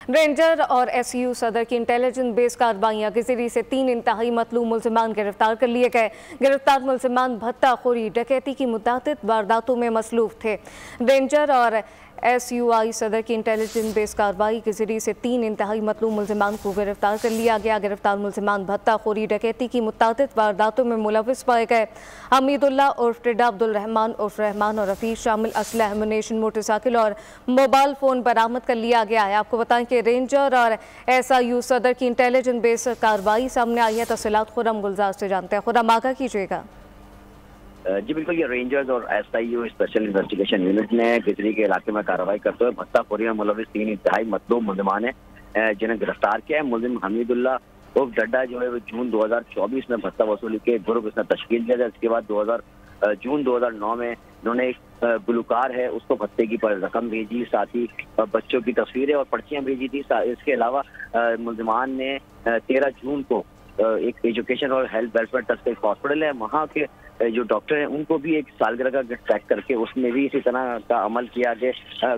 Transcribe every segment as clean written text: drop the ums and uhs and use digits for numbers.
Ranger और SU सदर की इंटेलिजेंस बेस कार्रवाइयां के जरिए से 3 इंतहाई मतलूब मुल्जिमान गिरफ्तार कर लिए गए। गिरफ्तार मुल्जिमान भत्ताखोरी, डकैती की मुतअद्दिद वारदातों में मसलूफ थे। रेंजर और एसयूआई सदर की इंटेलिजेंस बेस कार्रवाई के जरिए से 3 इंतहाई मतलूब मुल्जिमान को गिरफ्तार कर लिया गया। गिरफ्तार मुल्जिमान भत्ताखोरी, डकैती की मुतअद्दिद वारदातों में मुलविस पाए गए। हमीदुल्लाह उर्फ टिड्डा, अब्दुल रहमान उर्फ रहमान और रफीक शामिल असलह, एमुनेशन, मोटरसाइकिल और मोबाइल फ़ोन बरामद कर लिया गया है। आपको बताएं कि रेंजर और एसआईयू सदर की इंटेलिजेंस बेस कार्रवाई सामने आई है। तफसीलात खुर्रम गुलजार से जानते हैं। खुर्रम, आगाह कीजिएगा। जी बिल्कुल, ये रेंजर्स और एसआईयू स्पेशल इन्वेस्टिगेशन यूनिट ने गिजरी के इलाके में कार्रवाई करते हुए भत्ताखोरी में मुलविस 3 इंतहाई मतलूब मुल्जिमान है जिन्हें गिरफ्तार किया है। मुल्जिम हमीदुल्लाह उर्फ डड्डा जो है वो जून 2024 में भत्ता वसूली के ग्रुप इसने तश्कील दिया था। इसके बाद जून 2009 में इन्होंने एक गुलकार है उसको भत्ते की रकम भेजी, साथ ही बच्चों की तस्वीरें और पर्चियां भेजी थी। इसके अलावा मुल्जिमान ने 13 जून को एक एजुकेशन और हेल्थ वेलफेयर ट्रस्ट का एक हॉस्पिटल है, वहाँ के जो डॉक्टर हैं उनको भी एक सालगिरह का गिफ्ट पैक करके उसमें भी इसी तरह का अमल किया कि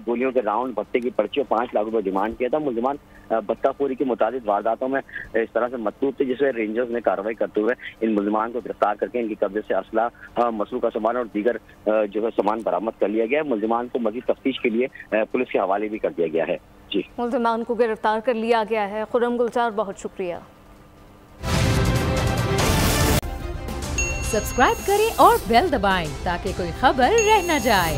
गोलियों के राउंड, भत्ते की पर्ची और 5 लाख रुपए डिमांड किया था। मुल्जिमान भत्ताखोरी की मुताबिक वारदातों में इस तरह से मतलूब थे, जिसमें रेंजर्स ने कार्रवाई करते हुए इन मुल्जिमान को गिरफ्तार करके इनके कब्जे से असला, मसरूक का सामान और दीगर जो है सामान बरामद कर लिया गया है। मुल्जिमान को मजीद तफ्तीश के लिए पुलिस के हवाले भी कर दिया गया है। जी, मुल्जिमान को गिरफ्तार कर लिया गया है। खुर्रम गुलजार, बहुत शुक्रिया। सब्सक्राइब करें और बेल दबाएं ताकि कोई खबर रह न जाए।